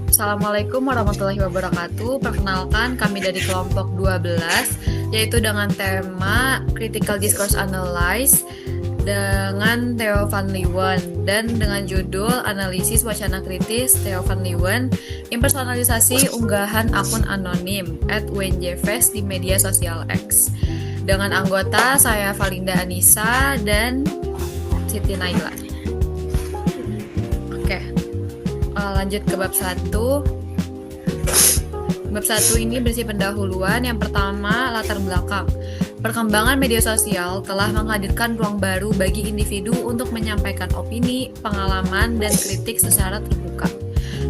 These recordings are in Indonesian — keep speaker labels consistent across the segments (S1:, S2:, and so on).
S1: Assalamualaikum warahmatullahi wabarakatuh. Perkenalkan, kami dari kelompok 12, yaitu dengan tema Critical Discourse Analysis dengan Theo van Leeuwen, dan dengan judul Analisis Wacana Kritis Theo van Leeuwen, Impersonalisasi Unggahan Akun Anonim @WNJFest di media sosial X. Dengan anggota saya Valinda Anissa dan Siti Naila. Lanjut ke bab 1. Bab 1 ini berisi pendahuluan. Yang pertama, latar belakang. Perkembangan media sosial telah menghadirkan ruang baru bagi individu untuk menyampaikan opini, pengalaman, dan kritik secara terbuka.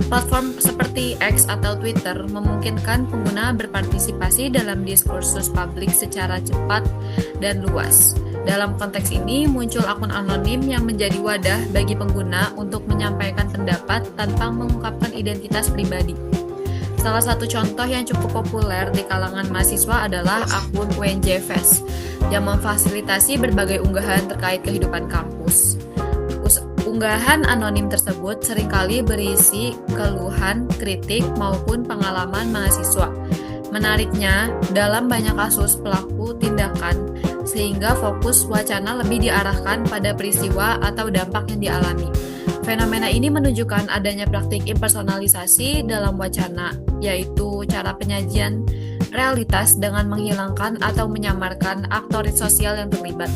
S1: Platform seperti X atau Twitter memungkinkan pengguna berpartisipasi dalam diskursus publik secara cepat dan luas. Dalam konteks ini, muncul akun anonim yang menjadi wadah bagi pengguna untuk menyampaikan pendapat tanpa mengungkapkan identitas pribadi. Salah satu contoh yang cukup populer di kalangan mahasiswa adalah akun WNJFest yang memfasilitasi berbagai unggahan terkait kehidupan kampus. Unggahan anonim tersebut seringkali berisi keluhan, kritik, maupun pengalaman mahasiswa. Menariknya, dalam banyak kasus pelaku tindakan, sehingga fokus wacana lebih diarahkan pada peristiwa atau dampak yang dialami. Fenomena ini menunjukkan adanya praktik impersonalisasi dalam wacana, yaitu cara penyajian realitas dengan menghilangkan atau menyamarkan aktor sosial yang terlibat.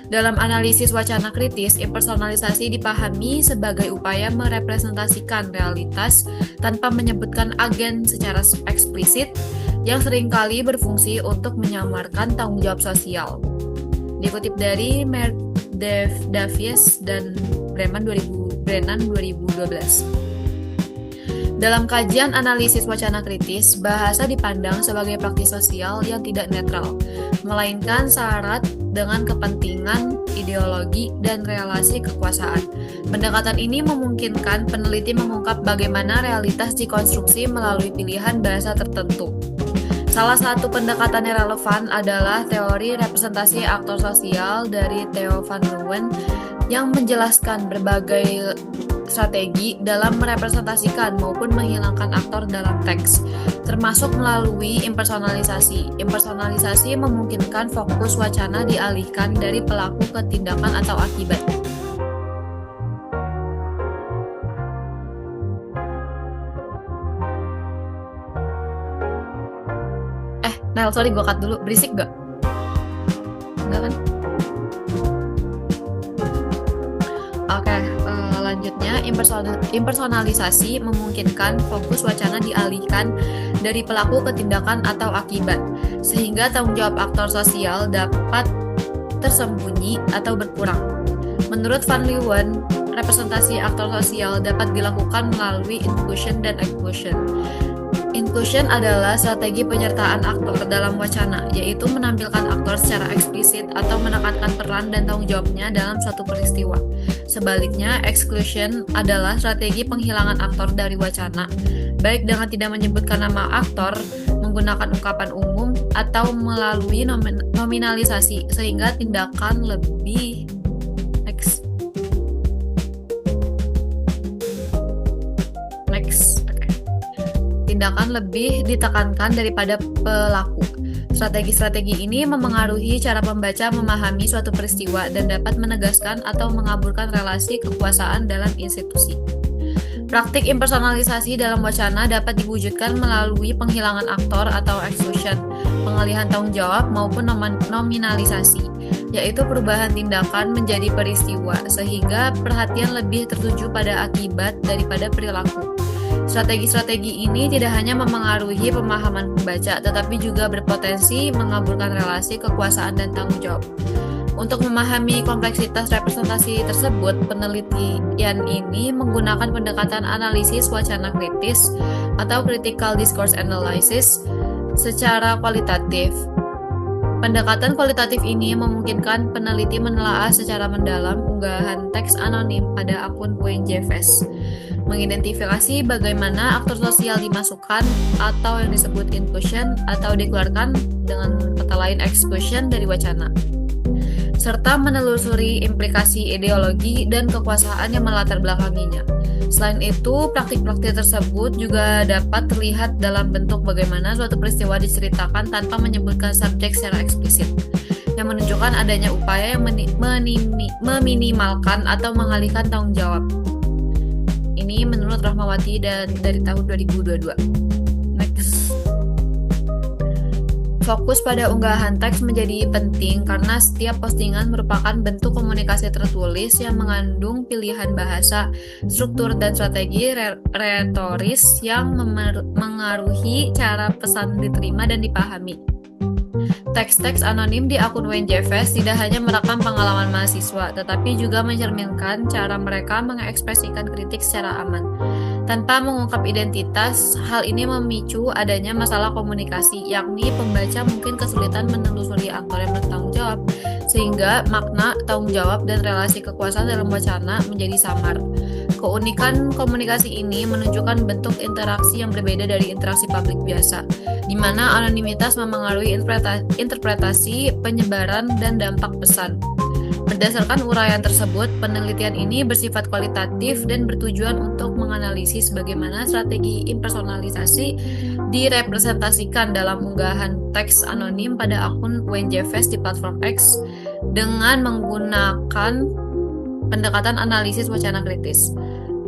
S1: Dalam analisis wacana kritis, impersonalisasi dipahami sebagai upaya merepresentasikan realitas tanpa menyebutkan agen secara eksplisit, yang seringkali berfungsi untuk menyamarkan tanggung jawab sosial. Dikutip dari Davies dan Brennan 2012. Dalam kajian analisis wacana kritis, bahasa dipandang sebagai praktis sosial yang tidak netral, melainkan syarat dengan kepentingan, ideologi, dan relasi kekuasaan. Pendekatan ini memungkinkan peneliti mengungkap bagaimana realitas dikonstruksi melalui pilihan bahasa tertentu. Salah satu pendekatan yang relevan adalah teori representasi aktor sosial dari Theo van Leeuwen yang menjelaskan berbagai strategi dalam merepresentasikan maupun menghilangkan aktor dalam teks, termasuk melalui impersonalisasi. Impersonalisasi memungkinkan fokus wacana dialihkan dari pelaku ke tindakan atau akibat. Nel, sorry gue cut dulu. Berisik gak? Enggak kan? Oke, lanjutnya impersonalisasi memungkinkan fokus wacana dialihkan dari pelaku ke tindakan atau akibat, sehingga tanggung jawab aktor sosial dapat tersembunyi atau berkurang. Menurut Van Leeuwen, representasi aktor sosial dapat dilakukan melalui inclusion dan exclusion. Inclusion adalah strategi penyertaan aktor dalam wacana, yaitu menampilkan aktor secara eksplisit atau menekankan peran dan tanggung jawabnya dalam suatu peristiwa. Sebaliknya, exclusion adalah strategi penghilangan aktor dari wacana, baik dengan tidak menyebutkan nama aktor, menggunakan ungkapan umum, atau melalui nominalisasi, sehingga tindakan lebih ditekankan daripada pelaku. Strategi-strategi ini memengaruhi cara pembaca memahami suatu peristiwa dan dapat menegaskan atau mengaburkan relasi kekuasaan dalam institusi. Praktik impersonalisasi dalam wacana dapat diwujudkan melalui penghilangan aktor atau exclusion, pengalihan tanggung jawab, maupun nominalisasi, yaitu perubahan tindakan menjadi peristiwa, sehingga perhatian lebih tertuju pada akibat daripada perilaku. Strategi-strategi ini tidak hanya memengaruhi pemahaman pembaca, tetapi juga berpotensi mengaburkan relasi kekuasaan dan tanggung jawab. Untuk memahami kompleksitas representasi tersebut, penelitian ini menggunakan pendekatan analisis wacana kritis atau critical discourse analysis secara kualitatif. Pendekatan kualitatif ini memungkinkan peneliti menelaah secara mendalam unggahan teks anonim pada akun WNJFest, mengidentifikasi bagaimana aktor sosial dimasukkan atau yang disebut inclusion atau dikeluarkan dengan kata lain exclusion dari wacana. serta menelusuri implikasi ideologi dan kekuasaan yang melatar belakanginya. Selain itu, praktik-praktik tersebut juga dapat terlihat dalam bentuk bagaimana suatu peristiwa diceritakan tanpa menyebutkan subjek secara eksplisit, yang menunjukkan adanya upaya yang meminimalkan atau mengalihkan tanggung jawab. Ini menurut Rahmawati dan dari tahun 2022. Next. Fokus pada unggahan teks menjadi penting karena setiap postingan merupakan bentuk komunikasi tertulis yang mengandung pilihan bahasa, struktur, dan strategi retoris yang mengaruhi cara pesan diterima dan dipahami. Teks-teks anonim di akun UNJ-FES tidak hanya merekam pengalaman mahasiswa, tetapi juga mencerminkan cara mereka mengekspresikan kritik secara aman. Tanpa mengungkap identitas, hal ini memicu adanya masalah komunikasi, yakni pembaca mungkin kesulitan menelusuri aktor yang bertanggung jawab, sehingga makna, tanggung jawab, dan relasi kekuasaan dalam wacana menjadi samar. Keunikan komunikasi ini menunjukkan bentuk interaksi yang berbeda dari interaksi publik biasa, di mana anonimitas memengaruhi interpretasi, penyebaran, dan dampak pesan. Berdasarkan uraian tersebut, penelitian ini bersifat kualitatif dan bertujuan untuk menganalisis bagaimana strategi impersonalisasi direpresentasikan dalam unggahan teks anonim pada akun UNJ-FES di platform X dengan menggunakan pendekatan analisis wacana kritis.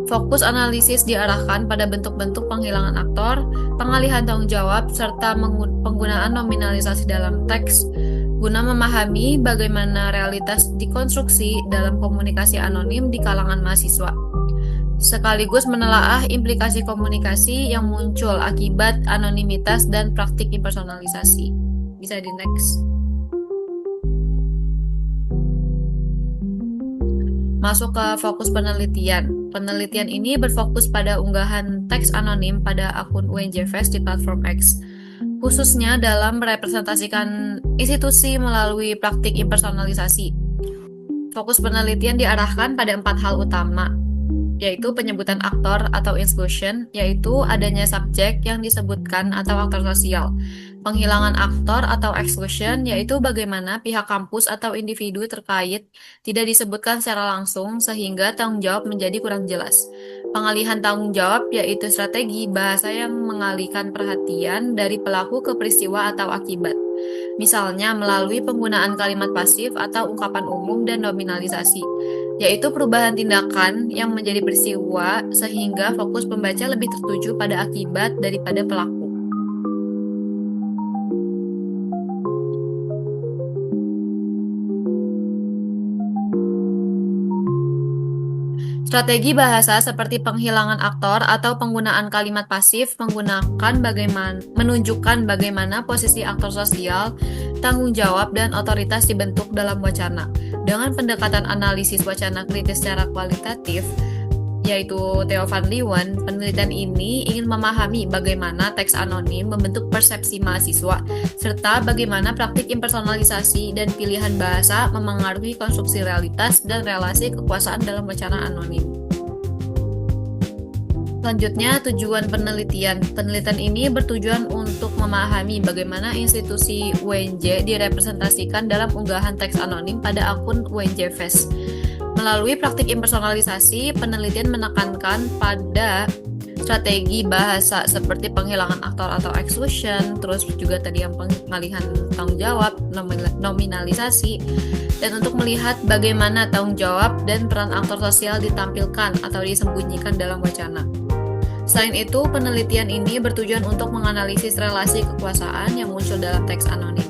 S1: Fokus analisis diarahkan pada bentuk-bentuk penghilangan aktor, pengalihan tanggung jawab, serta penggunaan nominalisasi dalam teks guna memahami bagaimana realitas dikonstruksi dalam komunikasi anonim di kalangan mahasiswa, sekaligus menelaah implikasi komunikasi yang muncul akibat anonimitas dan praktik impersonalisasi. Bisa di next. Masuk ke fokus penelitian. Penelitian ini berfokus pada unggahan teks anonim pada akun UNJ-FES di platform X, khususnya dalam merepresentasikan institusi melalui praktik impersonalisasi. Fokus penelitian diarahkan pada 4 hal utama, yaitu penyebutan aktor atau inclusion, yaitu adanya subjek yang disebutkan atau aktor sosial. Penghilangan aktor atau exclusion, yaitu bagaimana pihak kampus atau individu terkait tidak disebutkan secara langsung sehingga tanggung jawab menjadi kurang jelas. Pengalihan tanggung jawab, yaitu strategi bahasa yang mengalihkan perhatian dari pelaku ke peristiwa atau akibat. Misalnya melalui penggunaan kalimat pasif atau ungkapan umum dan nominalisasi, yaitu perubahan tindakan yang menjadi peristiwa sehingga fokus pembaca lebih tertuju pada akibat daripada pelaku. Strategi bahasa seperti penghilangan aktor atau penggunaan kalimat pasif menunjukkan bagaimana posisi aktor sosial, tanggung jawab, dan otoritas dibentuk dalam wacana. Dengan pendekatan analisis wacana kritis secara kualitatif, yaitu Theo van Leeuwen, penelitian ini ingin memahami bagaimana teks anonim membentuk persepsi mahasiswa, serta bagaimana praktik impersonalisasi dan pilihan bahasa memengaruhi konstruksi realitas dan relasi kekuasaan dalam wacana anonim. Selanjutnya, tujuan penelitian. Penelitian ini bertujuan untuk memahami bagaimana institusi UNJ direpresentasikan dalam unggahan teks anonim pada akun UNJ-FES. Melalui praktik impersonalisasi, penelitian menekankan pada strategi bahasa seperti penghilangan aktor atau exclusion, terus juga tadi yang pengalihan tanggung jawab, nominalisasi, dan untuk melihat bagaimana tanggung jawab dan peran aktor sosial ditampilkan atau disembunyikan dalam wacana. Selain itu, penelitian ini bertujuan untuk menganalisis relasi kekuasaan yang muncul dalam teks anonim,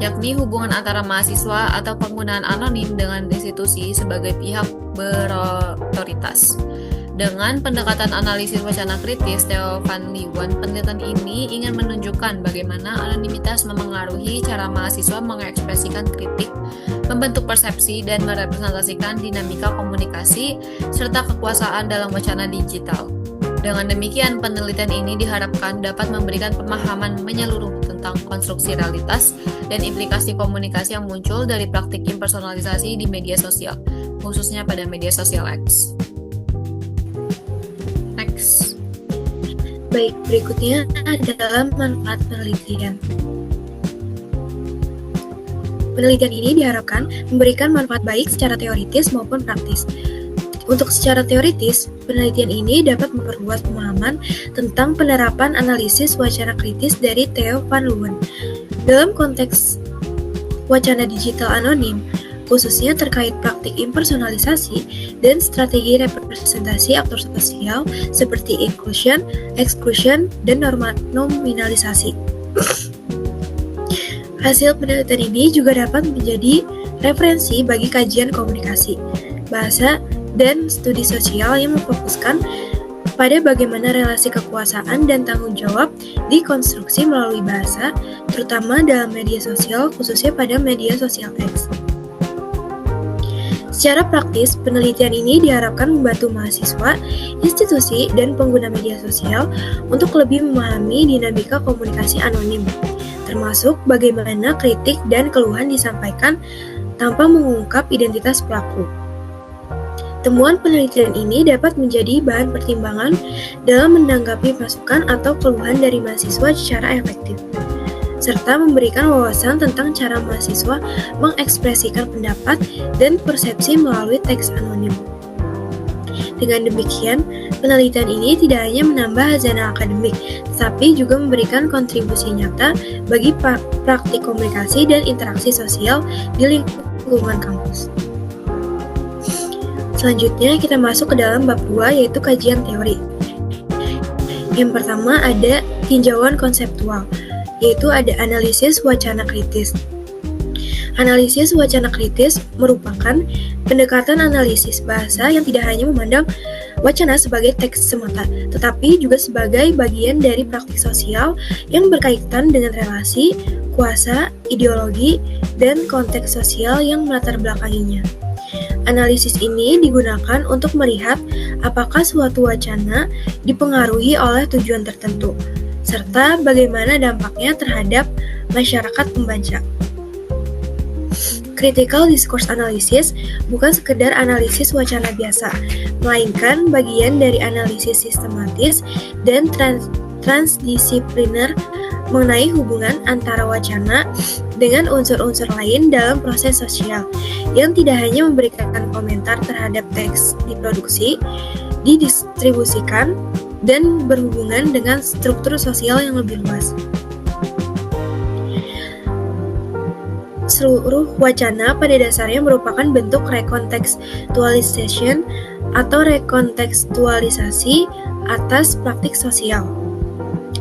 S1: yakni hubungan antara mahasiswa atau penggunaan anonim dengan institusi sebagai pihak berotoritas. Dengan pendekatan analisis wacana kritis Theo van Leeuwen, penelitian ini ingin menunjukkan bagaimana anonimitas memengaruhi cara mahasiswa mengekspresikan kritik, membentuk persepsi, dan merepresentasikan dinamika komunikasi serta kekuasaan dalam wacana digital. Dengan demikian, penelitian ini diharapkan dapat memberikan pemahaman menyeluruh tentang konstruksi realitas dan implikasi komunikasi yang muncul dari praktik impersonalisasi di media sosial, khususnya pada media sosial X. Next.
S2: Baik, berikutnya adalah manfaat penelitian. Penelitian ini diharapkan memberikan manfaat baik secara teoritis maupun praktis. Untuk secara teoritis, penelitian ini dapat memperluas pemahaman tentang penerapan analisis wacana kritis dari Theo van Leeuwen dalam konteks wacana digital anonim, khususnya terkait praktik impersonalisasi dan strategi representasi aktor sosial seperti inclusion, exclusion, dan nominalisasi. Hasil penelitian ini juga dapat menjadi referensi bagi kajian komunikasi, bahasa, dan studi sosial yang memfokuskan pada bagaimana relasi kekuasaan dan tanggung jawab dikonstruksi melalui bahasa, terutama dalam media sosial, khususnya pada media sosial teks. Secara praktis, penelitian ini diharapkan membantu mahasiswa, institusi, dan pengguna media sosial untuk lebih memahami dinamika komunikasi anonim, termasuk bagaimana kritik dan keluhan disampaikan tanpa mengungkap identitas pelaku. Temuan penelitian ini dapat menjadi bahan pertimbangan dalam menanggapi masukan atau keluhan dari mahasiswa secara efektif, serta memberikan wawasan tentang cara mahasiswa mengekspresikan pendapat dan persepsi melalui teks anonim. Dengan demikian, penelitian ini tidak hanya menambah hazanah akademik, tetapi juga memberikan kontribusi nyata bagi praktik komunikasi dan interaksi sosial di lingkungan kampus. Selanjutnya, kita masuk ke dalam bab 2, yaitu kajian teori. Yang pertama ada tinjauan konseptual, yaitu ada analisis wacana kritis. Analisis wacana kritis merupakan pendekatan analisis bahasa yang tidak hanya memandang wacana sebagai teks semata, tetapi juga sebagai bagian dari praktik sosial yang berkaitan dengan relasi, kuasa, ideologi, dan konteks sosial yang melatar belakanginya. Analisis ini digunakan untuk melihat apakah suatu wacana dipengaruhi oleh tujuan tertentu, serta bagaimana dampaknya terhadap masyarakat pembaca. Critical discourse analysis bukan sekedar analisis wacana biasa, melainkan bagian dari analisis sistematis dan transdisipliner mengenai hubungan antara wacana dengan unsur-unsur lain dalam proses sosial, yang tidak hanya memberikan komentar terhadap teks diproduksi, didistribusikan, dan berhubungan dengan struktur sosial yang lebih luas. Seluruh wacana pada dasarnya merupakan bentuk rekontekstualisasi atau rekontekstualisasi atas praktik sosial.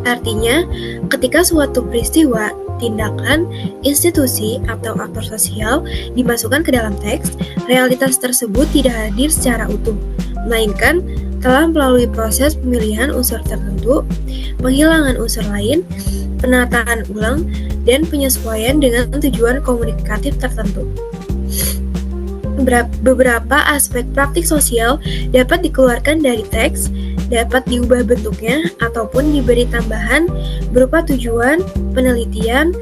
S2: Artinya, ketika suatu peristiwa, tindakan, institusi, atau aktor sosial dimasukkan ke dalam teks, realitas tersebut tidak hadir secara utuh, melainkan telah melalui proses pemilihan unsur tertentu, penghilangan unsur lain, penataan ulang, dan penyesuaian dengan tujuan komunikatif tertentu. Beberapa aspek praktik sosial dapat dikeluarkan dari teks, dapat diubah bentuknya, ataupun diberi tambahan berupa tujuan, penelitian,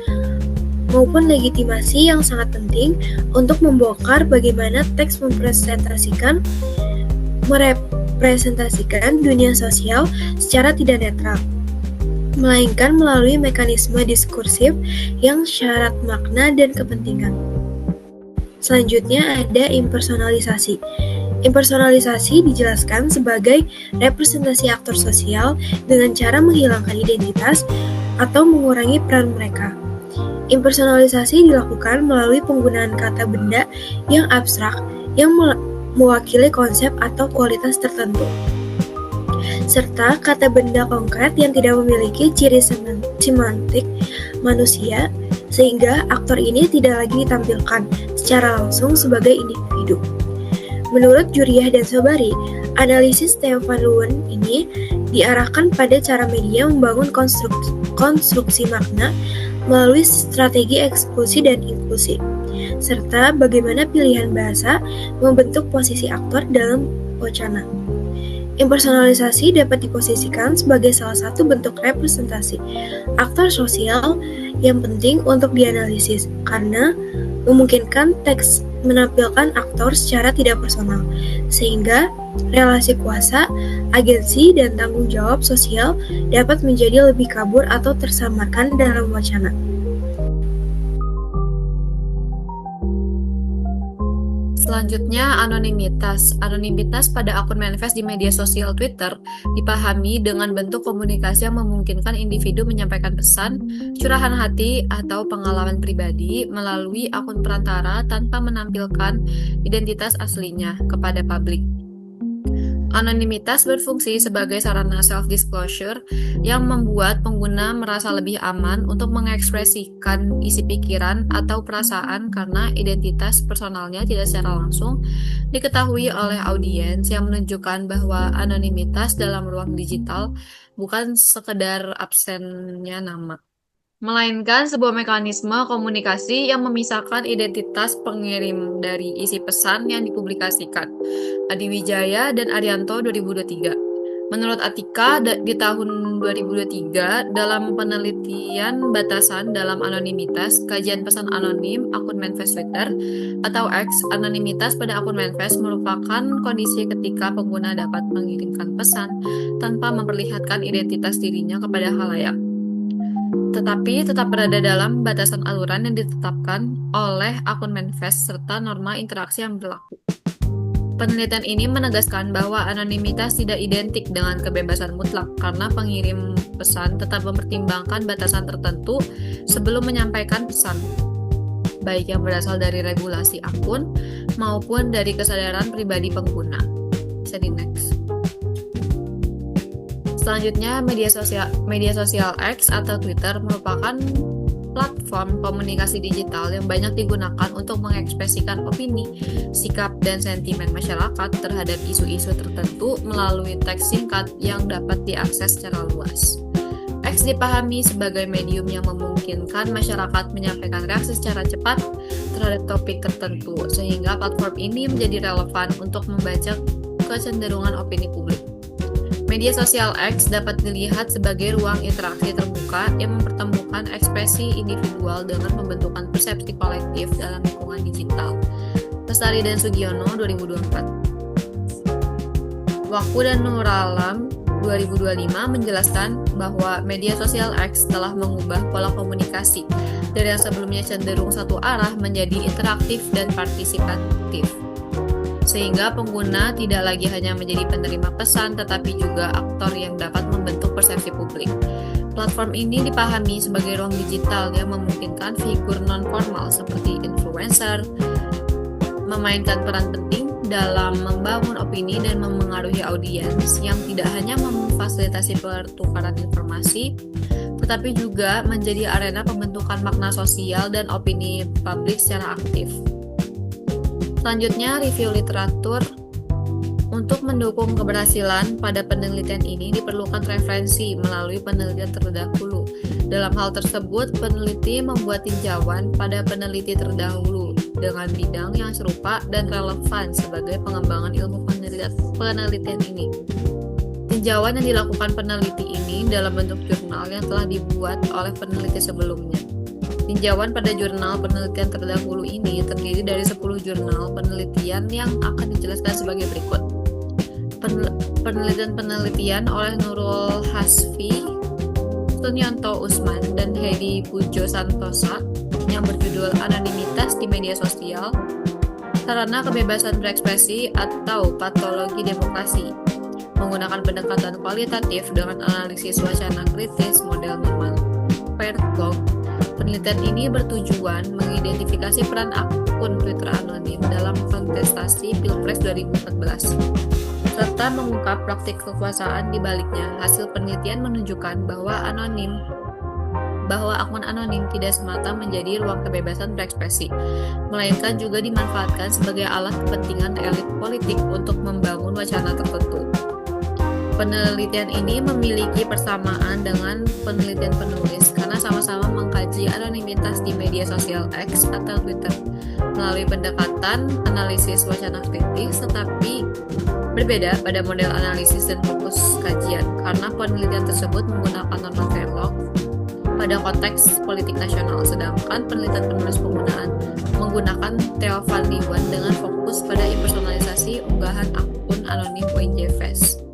S2: maupun legitimasi yang sangat penting untuk membongkar bagaimana teks merepresentasikan dunia sosial secara tidak netral, melainkan melalui mekanisme diskursif yang syarat makna dan kepentingan. Selanjutnya ada impersonalisasi. Impersonalisasi dijelaskan sebagai representasi aktor sosial dengan cara menghilangkan identitas atau mengurangi peran mereka. Impersonalisasi dilakukan melalui penggunaan kata benda yang abstrak yang mewakili konsep atau kualitas tertentu, serta kata benda konkret yang tidak memiliki ciri semantik manusia, sehingga aktor ini tidak lagi ditampilkan secara langsung sebagai individu. Menurut Juriah dan Sobari, analisis Theo van Leeuwen ini diarahkan pada cara media membangun konstruksi makna melalui strategi eksklusi dan inklusi, serta bagaimana pilihan bahasa membentuk posisi aktor dalam wacana. Impersonalisasi dapat diposisikan sebagai salah satu bentuk representasi aktor sosial yang penting untuk dianalisis, karena memungkinkan teks menampilkan aktor secara tidak personal, sehingga relasi kuasa, agensi, dan tanggung jawab sosial dapat menjadi lebih kabur atau tersamarkan dalam wacana.
S1: Selanjutnya, anonimitas. Anonimitas pada akun manifest di media sosial Twitter dipahami dengan bentuk komunikasi yang memungkinkan individu menyampaikan pesan, curahan hati, atau pengalaman pribadi melalui akun perantara tanpa menampilkan identitas aslinya kepada publik. Anonimitas berfungsi sebagai sarana self-disclosure yang membuat pengguna merasa lebih aman untuk mengekspresikan isi pikiran atau perasaan karena identitas personalnya tidak secara langsung diketahui oleh audiens, yang menunjukkan bahwa anonimitas dalam ruang digital bukan sekedar absennya nama, melainkan sebuah mekanisme komunikasi yang memisahkan identitas pengirim dari isi pesan yang dipublikasikan. Adi Wijaya dan Arianto 2023. Menurut Atika, di tahun 2023, dalam penelitian batasan dalam anonimitas, kajian pesan anonim akun manifest Twitter atau X, anonimitas pada akun manifest merupakan kondisi ketika pengguna dapat mengirimkan pesan tanpa memperlihatkan identitas dirinya kepada khalayak, tetapi tetap berada dalam batasan aturan yang ditetapkan oleh akun manifest serta norma interaksi yang berlaku. Penelitian ini menegaskan bahwa anonimitas tidak identik dengan kebebasan mutlak karena pengirim pesan tetap mempertimbangkan batasan tertentu sebelum menyampaikan pesan, baik yang berasal dari regulasi akun maupun dari kesadaran pribadi pengguna. Bisa di next. Selanjutnya, media sosial X atau Twitter merupakan platform komunikasi digital yang banyak digunakan untuk mengekspresikan opini, sikap, dan sentimen masyarakat terhadap isu-isu tertentu melalui teks singkat yang dapat diakses secara luas. X dipahami sebagai medium yang memungkinkan masyarakat menyampaikan reaksi secara cepat terhadap topik tertentu, sehingga platform ini menjadi relevan untuk membaca kecenderungan opini publik. Media sosial X dapat dilihat sebagai ruang interaksi terbuka yang mempertemukan ekspresi individual dengan pembentukan persepsi kolektif dalam lingkungan digital. Lestari dan Sugiono 2024. Waku dan Nuralam 2025 menjelaskan bahwa media sosial X telah mengubah pola komunikasi dari yang sebelumnya cenderung satu arah menjadi interaktif dan partisipatif, sehingga pengguna tidak lagi hanya menjadi penerima pesan tetapi juga aktor yang dapat membentuk persepsi publik. Platform ini dipahami sebagai ruang digital yang memungkinkan figur non-formal seperti influencer memainkan peran penting dalam membangun opini dan memengaruhi audiens yang tidak hanya memfasilitasi pertukaran informasi tetapi juga menjadi arena pembentukan makna sosial dan opini publik secara aktif. Selanjutnya, review literatur. Untuk mendukung keberhasilan pada penelitian ini diperlukan referensi melalui penelitian terdahulu. Dalam hal tersebut, peneliti membuat tinjauan pada peneliti terdahulu dengan bidang yang serupa dan relevan sebagai pengembangan ilmu penelitian ini. Tinjauan yang dilakukan peneliti ini dalam bentuk jurnal yang telah dibuat oleh peneliti sebelumnya. Tinjauan pada jurnal penelitian terdahulu ini terdiri dari 10 jurnal penelitian yang akan dijelaskan sebagai berikut. Penelitian oleh Nurul Hasfi, Sunyonto Usman, dan Hedi Pujo Santosa yang berjudul Anonimitas di Media Sosial, Sarana Kebebasan Berekspresi atau Patologi Demokrasi, menggunakan pendekatan kualitatif dengan analisis wacana kritis model normal Perlog. Penelitian ini bertujuan mengidentifikasi peran akun Twitter anonim dalam kontestasi Pilpres 2014, serta mengungkap praktik kekuasaan di baliknya. Hasil penelitian menunjukkan bahwa akun anonim tidak semata menjadi ruang kebebasan berekspresi, melainkan juga dimanfaatkan sebagai alat kepentingan elit politik untuk membangun wacana tertentu. Penelitian ini memiliki persamaan dengan penelitian penulis karena sama-sama mengkaji anonimitas di media sosial X atau Twitter melalui pendekatan analisis wacana kritis, tetapi berbeda pada model analisis dan fokus kajian karena penelitian tersebut menggunakan norma Verloc pada konteks politik nasional, sedangkan penelitian penulis menggunakan Theo van Leeuwen dengan fokus pada impersonalisasi unggahan akun anonim WinJFest.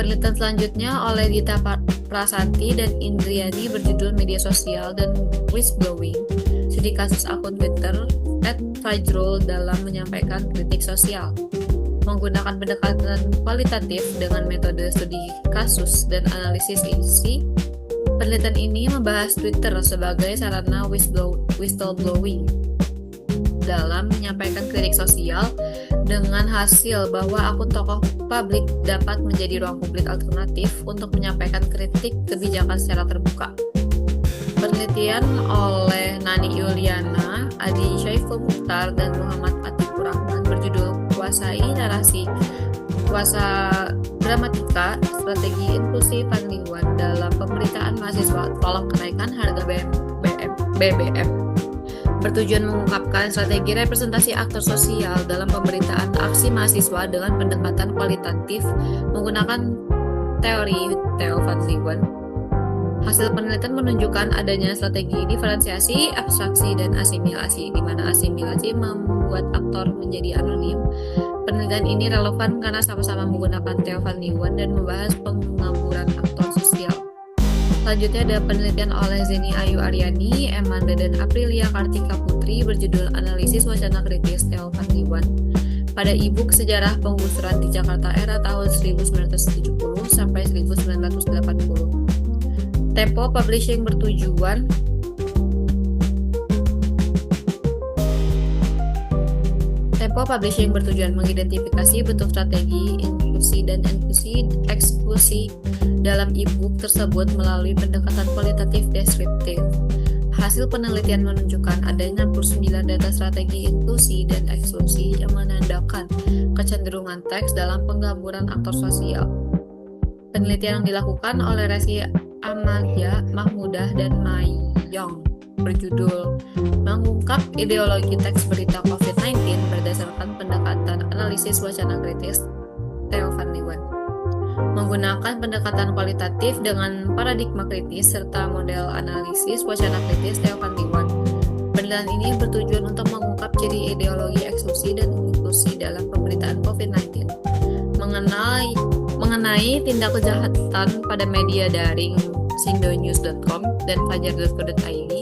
S1: Penelitian selanjutnya oleh Dita Prasanti dan Indriani berjudul Media Sosial dan Whistleblowing, studi kasus akun Twitter Fajrul dalam menyampaikan kritik sosial. Menggunakan pendekatan kualitatif dengan metode studi kasus dan analisis isi, penelitian ini membahas Twitter sebagai sarana whistleblowing dalam menyampaikan kritik sosial dengan hasil bahwa akun tokoh publik dapat menjadi ruang publik alternatif untuk menyampaikan kritik kebijakan secara terbuka. Penelitian oleh Nani Yuliana, Adi Syaiful Mukhtar, dan Muhammad Atikur Rahman berjudul Kuasa Gramatika, Strategi Inklusi Panliwan dalam Pemberitaan Mahasiswa Tolak Kenaikan Harga BBM bertujuan mengungkapkan strategi representasi aktor sosial dalam pemberitaan aksi mahasiswa dengan pendekatan kualitatif menggunakan teori Theo van Leeuwen. Hasil penelitian menunjukkan adanya strategi diferensiasi, abstraksi, dan asimilasi, di mana asimilasi membuat aktor menjadi anonim. Penelitian ini relevan karena sama-sama menggunakan Theo van Leeuwen dan membahas penggamburan aktor sosial. Selanjutnya ada penelitian oleh Zeni Ayu Aryani, Emanda, dan Aprilia Kartika Putri berjudul Analisis Wacana Kritis Theo van Leeuwen pada e-book Sejarah Penggusuran di Jakarta Era tahun 1970 sampai 1980. Tempo Publishing bertujuan mengidentifikasi bentuk strategi inklusi dan eksklusi dalam e-book tersebut melalui pendekatan kualitatif deskriptif. Hasil penelitian menunjukkan adanya 69 data strategi inklusi dan eksklusi yang menandakan kecenderungan teks dalam penggamburan aktor sosial. Penelitian yang dilakukan oleh Resi Amalia, Mahmudah, dan Mayong berjudul Mengungkap Ideologi Teks Berita COVID-19 berdasarkan pendekatan analisis wacana kritis Theo van Leeuwen. Menggunakan pendekatan kualitatif dengan paradigma kritis serta model analisis wacana kritis Theo van Leeuwen. Penelitian ini bertujuan untuk mengungkap ciri ideologi eksklusi dan inklusi dalam pemberitaan COVID-19, mengenai tindak kejahatan pada media daring sindonews.com dan fajar.co.id,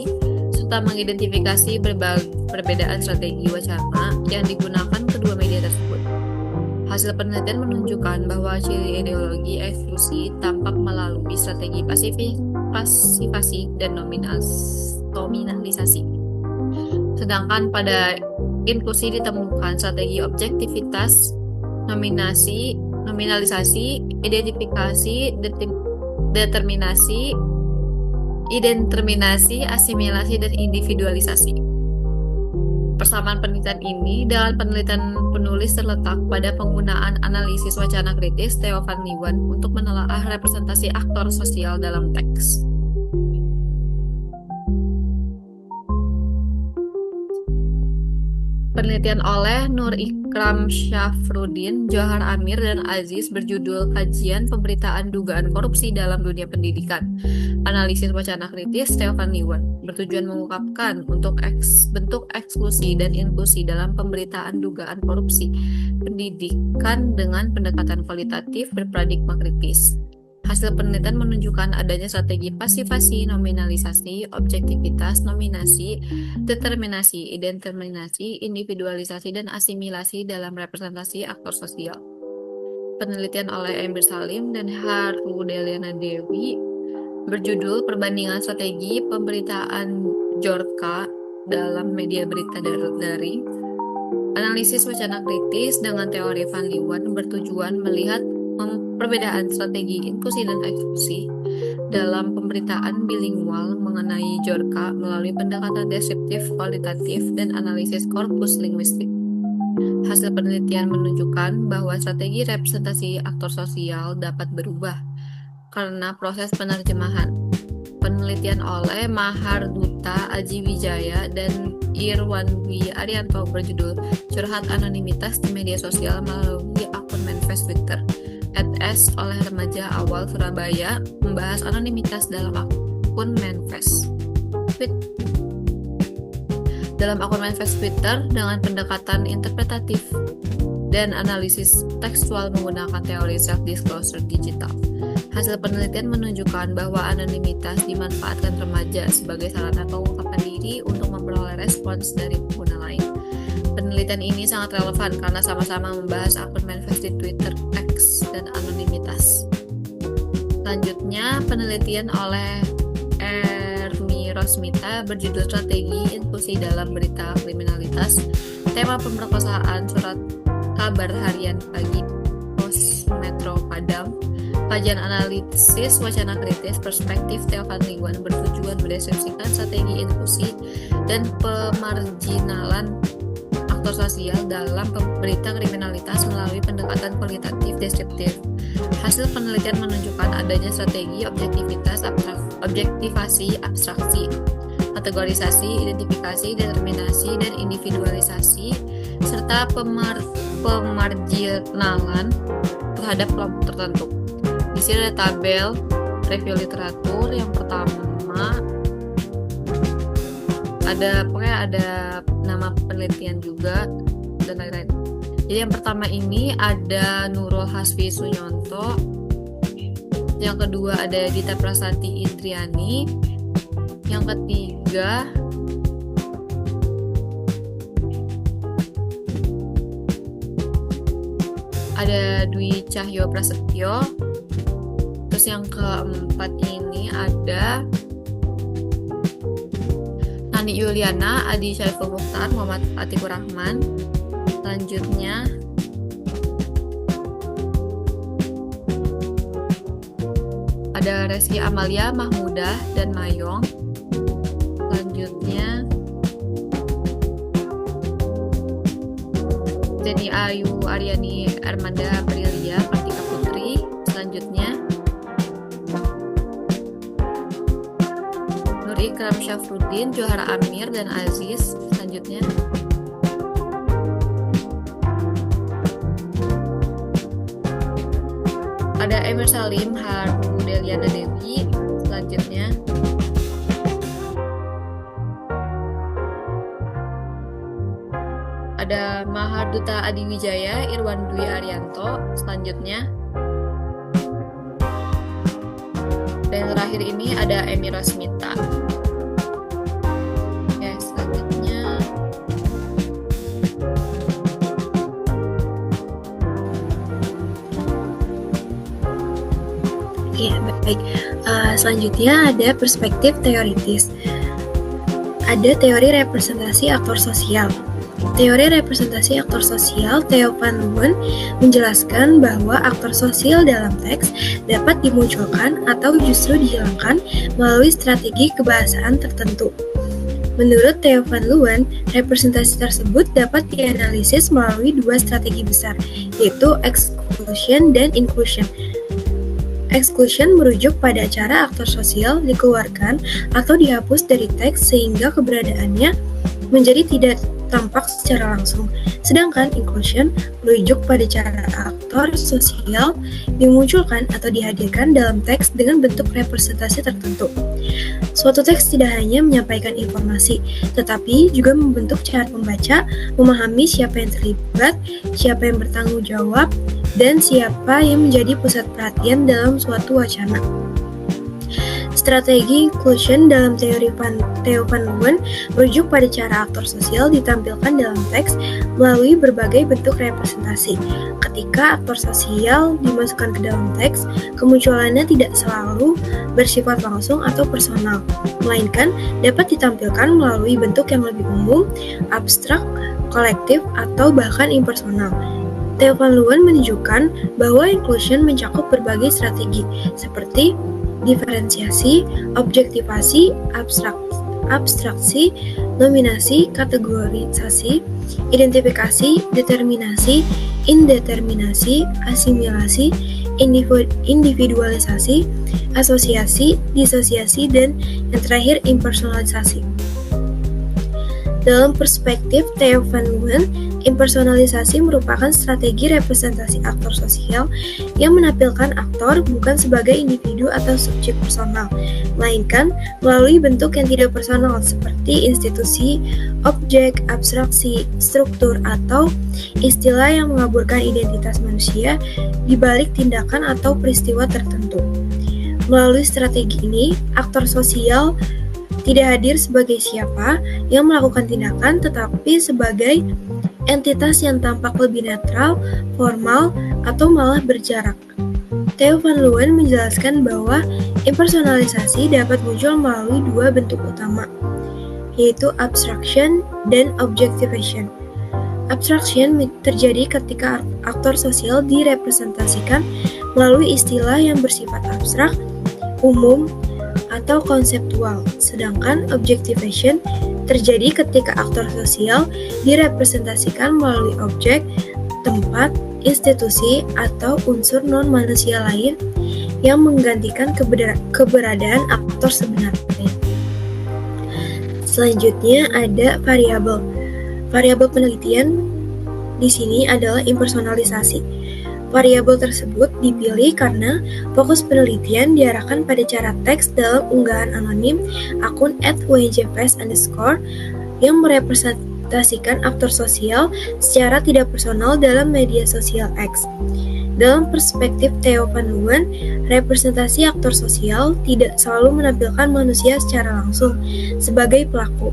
S1: serta mengidentifikasi perbedaan strategi wacana yang digunakan kedua media tersebut. Hasil penelitian menunjukkan bahwa ciri ideologi eksklusi tampak melalui strategi pasifasi dan nominalisasi. Sedangkan pada inklusi ditemukan strategi objektivitas, nominalisasi, identifikasi, determinasi, asimilasi, dan individualisasi. Persamaan penelitian ini dalam penelitian penulis terletak pada penggunaan analisis wacana kritis Theo van Leeuwen untuk menelaah representasi aktor sosial dalam teks. Penelitian oleh Nur Ikram Syafruddin, Johar Amir, dan Aziz berjudul Kajian Pemberitaan Dugaan Korupsi dalam Dunia Pendidikan, Analisis Wacana Kritis Theo van Leeuwen, bertujuan mengungkapkan bentuk eksklusi dan inklusi dalam pemberitaan dugaan korupsi pendidikan dengan pendekatan kualitatif berparadigma kritis. Hasil penelitian menunjukkan adanya strategi pasifasi, nominalisasi, objektivitas, nominasi, determinasi, identifikasi, individualisasi, dan asimilasi dalam representasi aktor sosial. Penelitian oleh Emir Salim dan Haru Deliana Dewi berjudul Perbandingan Strategi Pemberitaan Jorka dalam Media Berita Daring, Analisis Wacana Kritis dengan Teori van Leeuwen bertujuan melihat perbedaan strategi inklusi dan eksklusi dalam pemberitaan bilingual mengenai Jorka melalui pendekatan deskriptif, kualitatif, dan analisis korpus linguistik. Hasil penelitian menunjukkan bahwa strategi representasi aktor sosial dapat berubah karena proses penerjemahan. Penelitian oleh Maharduta Aji Wijaya dan Irwanwi Arianto berjudul Curhat Anonimitas di Media Sosial melalui akun manifest Twitter @s oleh remaja awal Surabaya membahas anonimitas dalam akun manifest Twitter dengan pendekatan interpretatif dan analisis tekstual menggunakan teori self-disclosure digital. Hasil penelitian menunjukkan bahwa anonimitas dimanfaatkan remaja sebagai sarana pengungkapan diri untuk memperoleh respons dari pengguna lain. penelitian ini sangat relevan karena sama-sama membahas akun manifest di Twitter, X, dan anonimitas. Selanjutnya, penelitian oleh Ermi Rosmita berjudul Strategi Inklusi dalam Berita Kriminalitas, tema pemerkosaan, surat kabar harian pagi Pos Metro Padang, kajian analisis wacana kritis perspektif Theovan Liwan bertujuan mendeskripsikan strategi inklusi dan pemarginalan aktor sosial dalam berita kriminalitas melalui pendekatan kualitatif deskriptif. Hasil penelitian menunjukkan adanya strategi objektivasi, abstraksi, kategorisasi, identifikasi, determinasi, dan individualisasi, serta pemarginalan terhadap kelompok tertentu. Di sini ada tabel review literatur. Yang pertama ada nama penelitian juga dan lain-lain. Jadi yang pertama ini ada Nurul Hasfi Sunyonto, yang kedua ada Dita Prasati Indriani, yang ketiga ada Dwi Cahyo Prasetyo. Terus yang keempat ini ada Nani Yuliana, Adi Syaiful Mukhtar, Muhammad Atikur Rahman. Selanjutnya ada Reski Amalia, Mahmudah, dan Mayong. Selanjutnya Zeni Ayu Aryani Armanda Aprilia, Kartika Putri. Selanjutnya Nur Ikram Syafruddin, Johara Amir, dan Aziz. Selanjutnya ada Emir Salim, Haru Deliana Dewi. Selanjutnya ada Maharduta Adiwijaya, Irwan Dwi Arianto. Selanjutnya dan terakhir ini ada Emi Rosmita. Ya, selanjutnya
S2: Ya, baik. Selanjutnya ada perspektif teoritis. Ada teori representasi aktor sosial. Teori representasi aktor sosial Theo van Leeuwen menjelaskan bahwa aktor sosial dalam teks dapat dimunculkan atau justru dihilangkan melalui strategi kebahasaan tertentu. Menurut Theo van Leeuwen, representasi tersebut dapat dianalisis melalui dua strategi besar, yaitu exclusion dan inclusion. Exclusion merujuk pada cara aktor sosial dikeluarkan atau dihapus dari teks sehingga keberadaannya menjadi tidak tampak secara langsung. Sedangkan inclusion merujuk pada cara aktor sosial dimunculkan atau dihadirkan dalam teks dengan bentuk representasi tertentu. Suatu teks tidak hanya menyampaikan informasi, tetapi juga membentuk cara pembaca, memahami siapa yang terlibat, siapa yang bertanggung jawab, dan siapa yang menjadi pusat perhatian dalam suatu wacana. Strategi inclusion dalam teori Theo van Leeuwen merujuk pada cara aktor sosial ditampilkan dalam teks melalui berbagai bentuk representasi. Ketika aktor sosial dimasukkan ke dalam teks, kemunculannya tidak selalu bersifat langsung atau personal, melainkan dapat ditampilkan melalui bentuk yang lebih umum, abstrak, kolektif, atau bahkan impersonal. Theo van Leeuwen menunjukkan bahwa inclusion mencakup berbagai strategi, seperti diferensiasi, objektivasi, abstraksi, nominasi, kategorisasi, identifikasi, determinasi, indeterminasi, asimilasi, individualisasi, asosiasi, disosiasi, dan yang terakhir impersonalisasi. Dalam perspektif Theo van Leeuwen, impersonalisasi merupakan strategi representasi aktor sosial yang menampilkan aktor bukan sebagai individu atau subjek personal, melainkan melalui bentuk yang tidak personal seperti institusi, objek, abstraksi, struktur, atau istilah yang mengaburkan identitas manusia di balik tindakan atau peristiwa tertentu. Melalui strategi ini, aktor sosial tidak hadir sebagai siapa yang melakukan tindakan, tetapi sebagai entitas yang tampak lebih netral, formal, atau malah berjarak. Theo van Leeuwen menjelaskan bahwa impersonalisasi dapat muncul melalui dua bentuk utama, yaitu abstraction dan objectivation. Abstraction terjadi ketika aktor sosial direpresentasikan melalui istilah yang bersifat abstrak, umum, atau konseptual, sedangkan objectivation terjadi ketika aktor sosial direpresentasikan melalui objek, tempat, institusi, atau unsur non-manusia lain yang menggantikan keberadaan aktor sebenarnya. Selanjutnya ada variabel. Variabel penelitian di sini adalah impersonalisasi. Variabel tersebut dipilih karena fokus penelitian diarahkan pada cara teks dalam unggahan anonim akun @unjfest_ yang merepresentasikan aktor sosial secara tidak personal dalam media sosial X. Dalam perspektif Theo van Leeuwen, representasi aktor sosial tidak selalu menampilkan manusia secara langsung sebagai pelaku,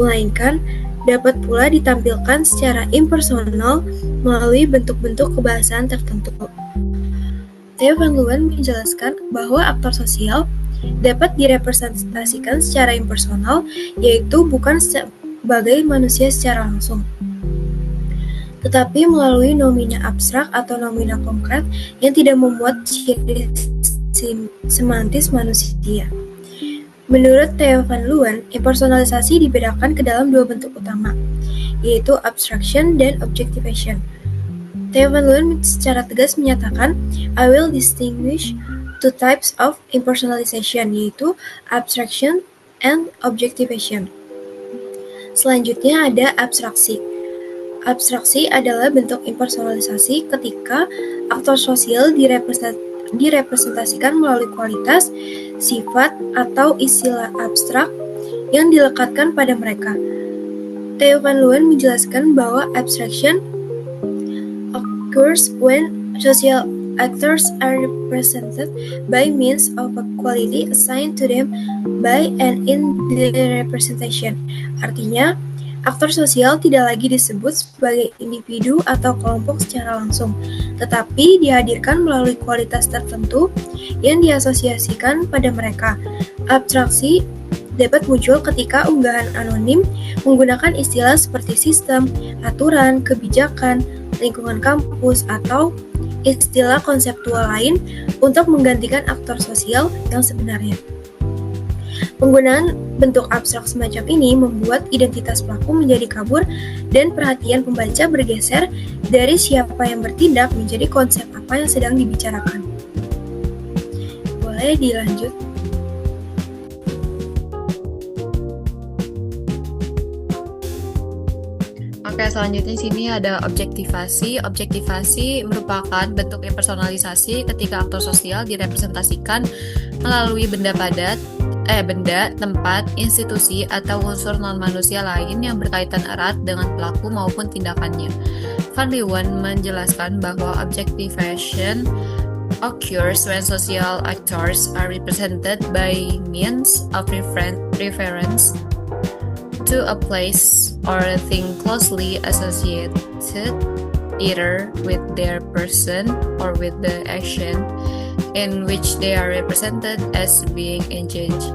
S2: melainkan dapat pula ditampilkan secara impersonal melalui bentuk-bentuk kebahasaan tertentu. Theo van Leeuwen menjelaskan bahwa aktor sosial dapat direpresentasikan secara impersonal, yaitu bukan sebagai manusia secara langsung, tetapi melalui nomina abstrak atau nomina konkret yang tidak memuat ciri semantis manusia. Menurut Theo van Leeuwen, impersonalisasi dibedakan ke dalam dua bentuk utama, yaitu abstraction dan objectivation. Theo van Leeuwen secara tegas menyatakan, I will distinguish two types of impersonalization, yaitu abstraction and objectivation. Selanjutnya ada abstraksi. Abstraksi adalah bentuk impersonalisasi ketika aktor sosial direpresentasikan melalui kualitas, sifat, atau istilah abstrak yang dilekatkan pada mereka. Theo van Leeuwen menjelaskan bahwa abstraction occurs when social actors are represented by means of a quality assigned to them by and in the representation. Artinya, aktor sosial tidak lagi disebut sebagai individu atau kelompok secara langsung, tetapi dihadirkan melalui kualitas tertentu yang diasosiasikan pada mereka. Abstraksi dapat muncul ketika unggahan anonim menggunakan istilah seperti sistem, aturan, kebijakan, lingkungan kampus, atau istilah konseptual lain untuk menggantikan aktor sosial yang sebenarnya. Penggunaan bentuk abstrak semacam ini membuat identitas pelaku menjadi kabur dan perhatian pembaca bergeser dari siapa yang bertindak menjadi konsep apa yang sedang dibicarakan. Boleh dilanjut?
S1: Oke, selanjutnya di sini ada objektivasi. Objektivasi merupakan bentuk impersonalisasi ketika aktor sosial direpresentasikan melalui benda, tempat, institusi, atau unsur non-manusia lain yang berkaitan erat dengan pelaku maupun tindakannya. Van Leeuwen menjelaskan bahwa objectivation occurs when social actors are represented by means of reference to a place or a thing closely associated either with their person or with the action in which they are represented as being engaged.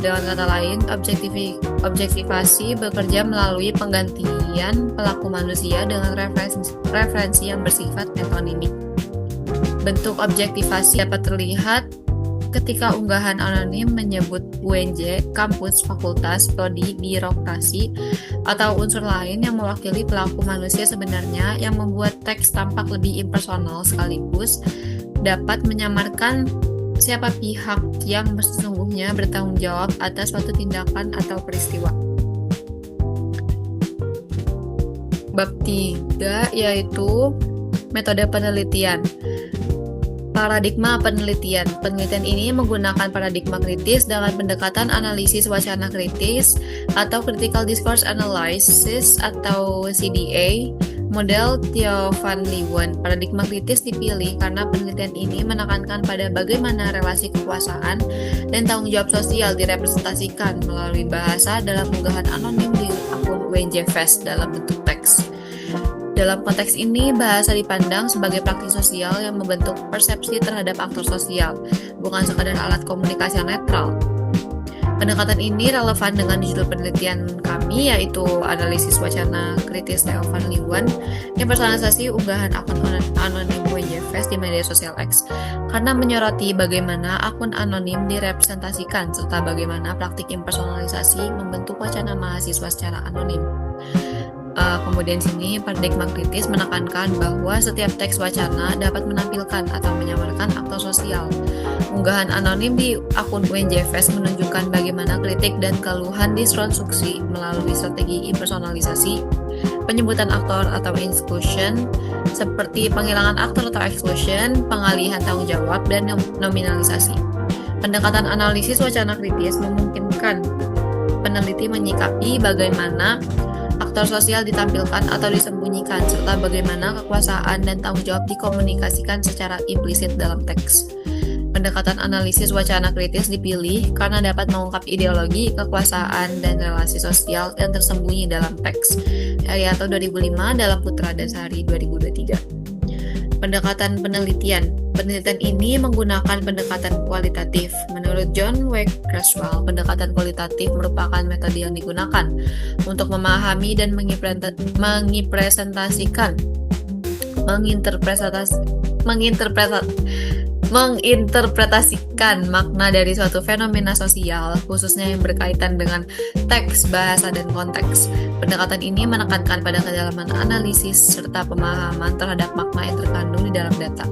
S1: Dengan kata lain, objektivasi bekerja melalui penggantian pelaku manusia dengan referensi yang bersifat metonimik. Bentuk objektivasi dapat terlihat ketika unggahan anonim menyebut UNJ, kampus, fakultas, prodi, birokrasi, atau unsur lain yang mewakili pelaku manusia sebenarnya, yang membuat teks tampak lebih impersonal sekaligus dapat menyamarkan siapa pihak yang sesungguhnya bertanggung jawab atas suatu tindakan atau peristiwa. Bab 3 yaitu metode penelitian. Paradigma penelitian. Penelitian ini menggunakan paradigma kritis dengan pendekatan analisis wacana kritis atau critical discourse analysis atau CDA. Model Theo van Leeuwen. Paradigma kritis dipilih karena penelitian ini menekankan pada bagaimana relasi kekuasaan dan tanggung jawab sosial direpresentasikan melalui bahasa dalam unggahan anonim di akun UNJ Fest dalam bentuk teks. Dalam konteks ini, bahasa dipandang sebagai praktik sosial yang membentuk persepsi terhadap aktor sosial, bukan sekadar alat komunikasi yang netral. Pendekatan ini relevan dengan judul penelitian kami, yaitu Analisis Wacana Kritis Theo van Leeuwen, impersonalisasi unggahan akun anonim WNJFest di media sosial X, karena menyoroti bagaimana akun anonim direpresentasikan, serta bagaimana praktik impersonalisasi membentuk wacana mahasiswa secara anonim. Kemudian sini paradigma kritis menekankan bahwa setiap teks wacana dapat menampilkan atau menyamarkan aktor sosial. Unggahan anonim di akun UNJFest menunjukkan bagaimana kritik dan keluhan dikonstruksi melalui strategi impersonalisasi, penyebutan aktor atau inclusion, seperti penghilangan aktor atau exclusion, pengalihan tanggung jawab, dan nominalisasi. Pendekatan analisis wacana kritis memungkinkan peneliti menyikapi bagaimana aktor sosial ditampilkan atau disembunyikan, serta bagaimana kekuasaan dan tanggung jawab dikomunikasikan secara implisit dalam teks. Pendekatan analisis wacana kritis dipilih karena dapat mengungkap ideologi, kekuasaan, dan relasi sosial yang tersembunyi dalam teks. Herianto 2005 dalam Putra Dasari 2023. Pendekatan penelitian. Penelitian ini menggunakan pendekatan kualitatif. Menurut John W. Creswell, pendekatan kualitatif merupakan metode yang digunakan untuk memahami dan menginterpretasikan makna dari suatu fenomena sosial, khususnya yang berkaitan dengan teks, bahasa, dan konteks. Pendekatan ini menekankan pada kedalaman analisis serta pemahaman terhadap makna yang terkandung di dalam data.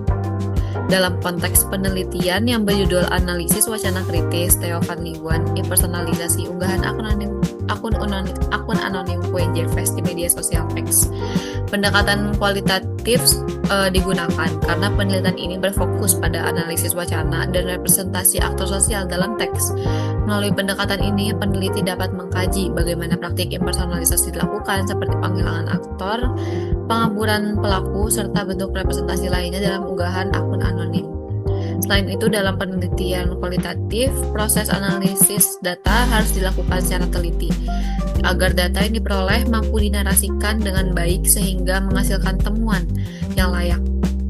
S1: Dalam konteks penelitian yang berjudul Analisis Wacana Kritis Theo van Leeuwen, impersonalisasi unggahan akun anonim UNJFest di media sosial X. Pendekatan kualitatif digunakan karena penelitian ini berfokus pada analisis wacana dan representasi aktor sosial dalam teks. Melalui pendekatan ini, peneliti dapat mengkaji bagaimana praktik impersonalisasi dilakukan, seperti penghilangan aktor, pengaburan pelaku, serta bentuk representasi lainnya dalam unggahan akun anonim. Selain itu, dalam penelitian kualitatif, proses analisis data harus dilakukan secara teliti, agar data yang diperoleh mampu dinarasikan dengan baik sehingga menghasilkan temuan yang layak.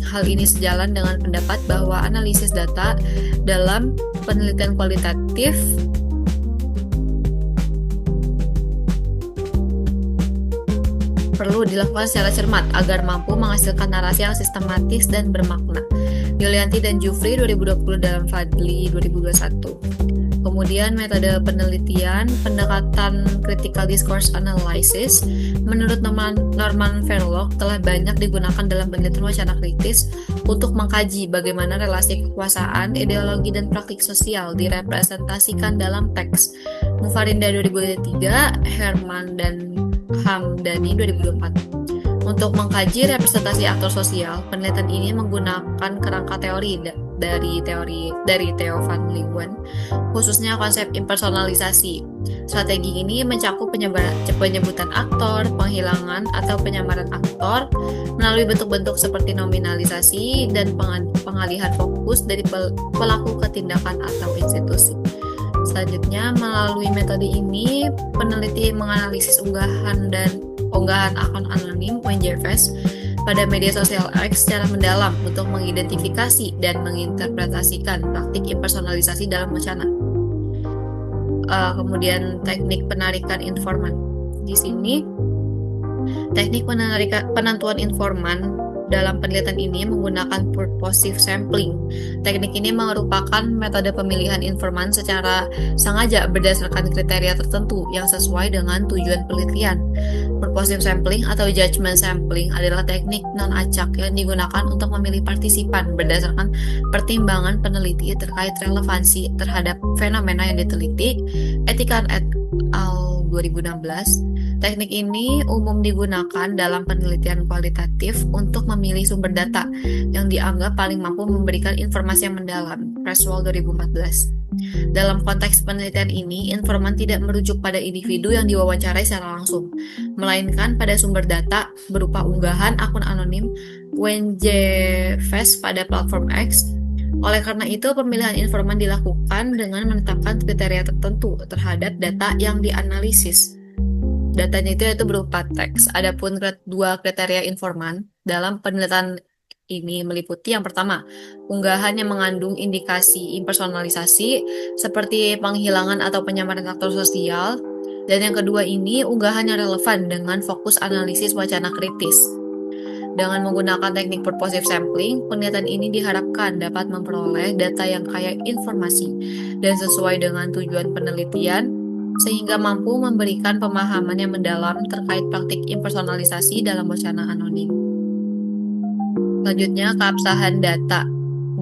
S1: Hal ini sejalan dengan pendapat bahwa analisis data dalam penelitian kualitatif perlu dilakukan secara cermat agar mampu menghasilkan narasi yang sistematis dan bermakna. Yulianti dan Jufri 2020 dalam Fadli 2021. Kemudian metode penelitian, pendekatan critical discourse analysis, menurut Norman Verloc telah banyak digunakan dalam penelitian wacana kritis untuk mengkaji bagaimana relasi kekuasaan, ideologi, dan praktik sosial direpresentasikan dalam teks. Mufarinda 2003, Herman dan Hamdani 2004. Untuk mengkaji representasi aktor sosial, penelitian ini menggunakan kerangka teori dari Theo van Leeuwen, khususnya konsep impersonalisasi. Strategi ini mencakup penyebutan aktor, penghilangan atau penyamaran aktor melalui bentuk-bentuk seperti nominalisasi dan pengalihan fokus dari pelaku ke tindakan atau institusi. Selanjutnya, melalui metode ini, peneliti menganalisis unggahan akun anonim UNJFest pada media sosial X secara mendalam untuk mengidentifikasi dan menginterpretasikan praktik impersonalisasi dalam wacana. Kemudian teknik penarikan informan. Di sini, teknik penentuan informan dalam penelitian ini menggunakan purposive sampling. Teknik ini merupakan metode pemilihan informan secara sengaja berdasarkan kriteria tertentu yang sesuai dengan tujuan penelitian. Purposive sampling atau judgment sampling adalah teknik non-acak yang digunakan untuk memilih partisipan berdasarkan pertimbangan peneliti terkait relevansi terhadap fenomena yang diteliti. Etikan et al. 2016. Teknik ini umum digunakan dalam penelitian kualitatif untuk memilih sumber data yang dianggap paling mampu memberikan informasi yang mendalam. Creswell 2014. Dalam konteks penelitian ini, informan tidak merujuk pada individu yang diwawancarai secara langsung, melainkan pada sumber data berupa unggahan akun anonim UNJFest pada platform X. Oleh karena itu, pemilihan informan dilakukan dengan menetapkan kriteria tertentu terhadap data yang dianalisis. Datanya itu berupa teks. Adapun dua kriteria informan dalam penelitian ini meliputi yang pertama, unggahan yang mengandung indikasi impersonalisasi seperti penghilangan atau penyamaran aktor sosial, dan yang kedua ini unggahan yang relevan dengan fokus analisis wacana kritis. Dengan menggunakan teknik purposive sampling, penelitian ini diharapkan dapat memperoleh data yang kaya informasi dan sesuai dengan tujuan penelitian, sehingga mampu memberikan pemahaman yang mendalam terkait praktik impersonalisasi dalam wacana anonim. Selanjutnya, keabsahan data.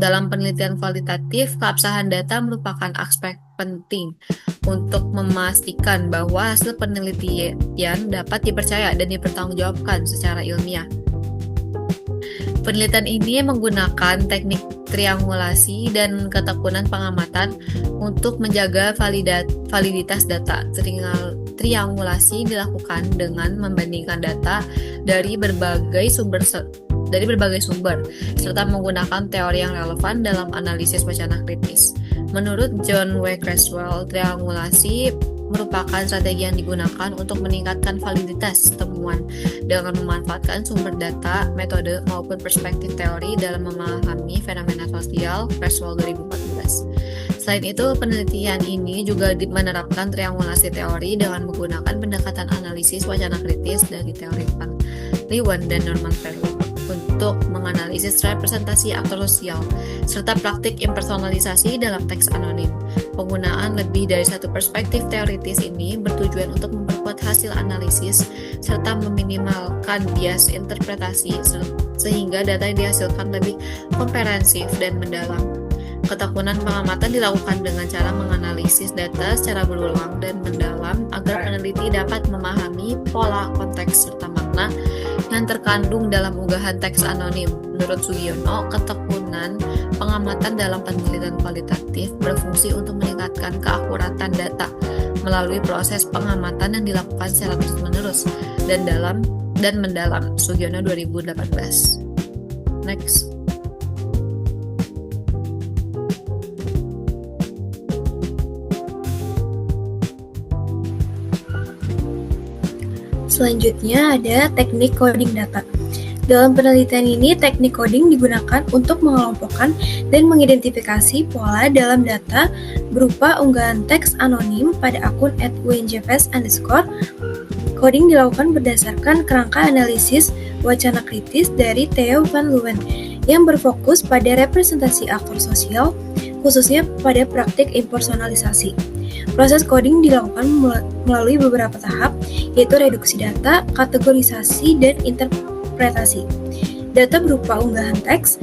S1: Dalam penelitian kualitatif, keabsahan data merupakan aspek penting untuk memastikan bahwa hasil penelitian dapat dipercaya dan dipertanggungjawabkan secara ilmiah. Penelitian ini menggunakan teknik triangulasi dan ketekunan pengamatan untuk menjaga validitas data. Triangulasi dilakukan dengan membandingkan data dari berbagai sumber serta menggunakan teori yang relevan dalam analisis wacana kritis. Menurut John W. Creswell, triangulasi merupakan strategi yang digunakan untuk meningkatkan validitas temuan dengan memanfaatkan sumber data, metode, maupun perspektif teori dalam memahami fenomena sosial. Creswell 2014. Selain itu, penelitian ini juga menerapkan triangulasi teori dengan menggunakan pendekatan analisis wacana kritis dari teori Van Leeuwen dan Norman Farrell untuk menganalisis representasi aktor sosial, serta praktik impersonalisasi dalam teks anonim. Penggunaan lebih dari satu perspektif teoritis ini bertujuan untuk memperkuat hasil analisis, serta meminimalkan bias interpretasi, sehingga data yang dihasilkan lebih komprehensif dan mendalam. Ketekunan pengamatan dilakukan dengan cara menganalisis data secara berulang dan mendalam agar peneliti dapat memahami pola, konteks, serta makna yang terkandung dalam unggahan teks anonim. Menurut Sugiono, ketekunan pengamatan dalam penelitian kualitatif berfungsi untuk meningkatkan keakuratan data melalui proses pengamatan yang dilakukan secara terus-menerus dan mendalam. Sugiono 2018. Next.
S2: Selanjutnya ada teknik coding data. Dalam penelitian ini, teknik coding digunakan untuk mengelompokkan dan mengidentifikasi pola dalam data berupa unggahan teks anonim pada akun @unjfs_. Coding dilakukan berdasarkan kerangka analisis wacana kritis dari Theo Van Leeuwen yang berfokus pada representasi aktor sosial, khususnya pada praktik impersonalisasi. Proses coding dilakukan melalui beberapa tahap, yaitu reduksi data, kategorisasi, dan interpretasi. Data berupa unggahan teks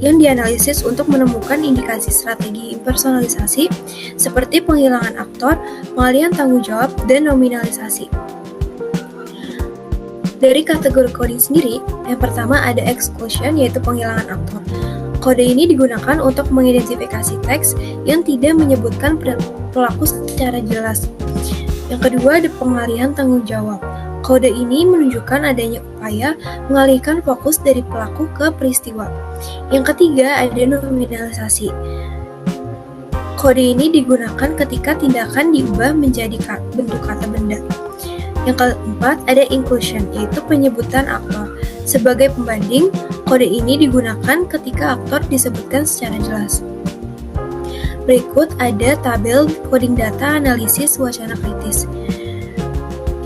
S2: yang dianalisis untuk menemukan indikasi strategi impersonalisasi seperti penghilangan aktor, pengalihan tanggung jawab, dan nominalisasi. Dari kategori coding sendiri, yang pertama ada exclusion, yaitu penghilangan aktor. Kode ini digunakan untuk mengidentifikasi teks yang tidak menyebutkan pelaku secara jelas. Yang kedua ada pengalihan tanggung jawab. Kode ini menunjukkan adanya upaya mengalihkan fokus dari pelaku ke peristiwa. Yang ketiga ada nominalisasi. Kode ini digunakan ketika tindakan diubah menjadi bentuk kata benda. Yang keempat ada inclusion, yaitu penyebutan aktor. Sebagai pembanding, kode ini digunakan ketika aktor disebutkan secara jelas. Berikut ada tabel coding data analisis wacana kritis.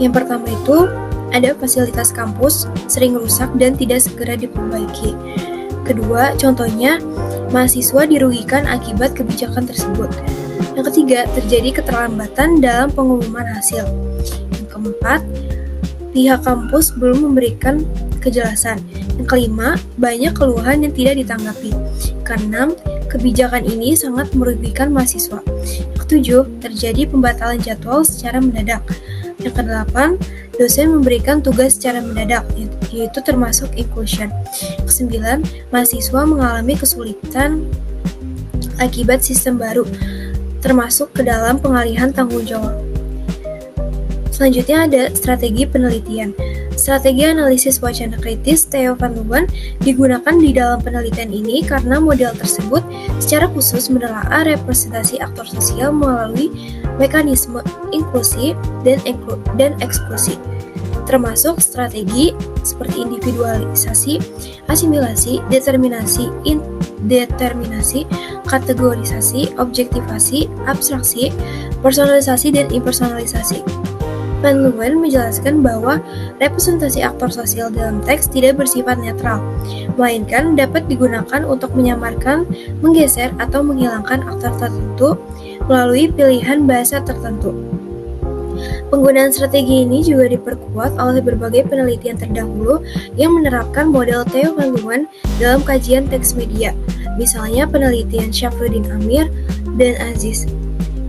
S2: Yang pertama itu ada fasilitas kampus sering rusak dan tidak segera diperbaiki. Kedua, contohnya mahasiswa dirugikan akibat kebijakan tersebut. Yang ketiga, terjadi keterlambatan dalam pengumuman hasil. Yang keempat, pihak kampus belum memberikan kejelasan. Yang kelima, banyak keluhan yang tidak ditanggapi. Keenam, kebijakan ini sangat merugikan mahasiswa. Yang ketujuh, terjadi pembatalan jadwal secara mendadak. Yang kedelapan, dosen memberikan tugas secara mendadak, yaitu termasuk inclusion. Yang kesembilan, mahasiswa mengalami kesulitan akibat sistem baru, termasuk ke dalam pengalihan tanggung jawab. Selanjutnya ada strategi penelitian. Strategi analisis wacana kritis Theo van Leeuwen digunakan di dalam penelitian ini karena model tersebut secara khusus menelaah representasi aktor sosial melalui mekanisme inklusi dan eksklusi, termasuk strategi seperti individualisasi, asimilasi, determinasi, indeterminasi, kategorisasi, objektivasi, abstraksi, personalisasi, dan impersonalisasi. Van Leeuwen menjelaskan bahwa representasi aktor sosial dalam teks tidak bersifat netral, melainkan dapat digunakan untuk menyamarkan, menggeser, atau menghilangkan aktor tertentu melalui pilihan bahasa tertentu. Penggunaan strategi ini juga diperkuat oleh berbagai penelitian terdahulu yang menerapkan model Theo van Leeuwen dalam kajian teks media, misalnya penelitian Syafruddin Amir dan Aziz,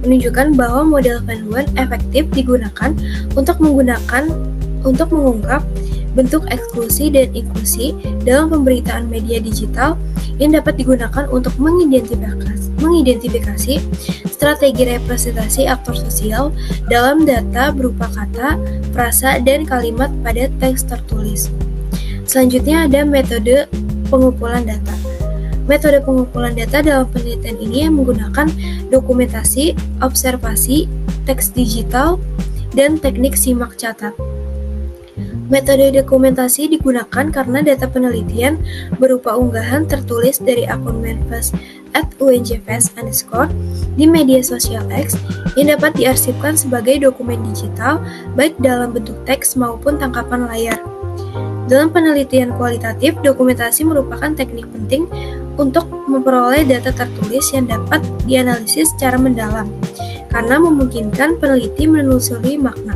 S2: menunjukkan bahwa model Van Leeuwen efektif digunakan untuk mengungkap bentuk eksklusi dan inklusi dalam pemberitaan media digital yang dapat digunakan untuk mengidentifikasi strategi representasi aktor sosial dalam data berupa kata, frasa, dan kalimat pada teks tertulis. Selanjutnya ada metode pengumpulan data. Metode pengumpulan data dalam penelitian ini yang menggunakan dokumentasi, observasi, teks digital, dan teknik simak catat. Metode dokumentasi digunakan karena data penelitian berupa unggahan tertulis dari akun Manifest @unjfs_ di media sosial X yang dapat diarsipkan sebagai dokumen digital baik dalam bentuk teks maupun tangkapan layar. Dalam penelitian kualitatif, dokumentasi merupakan teknik penting untuk memperoleh data tertulis yang dapat dianalisis secara mendalam, karena memungkinkan peneliti menelusuri makna,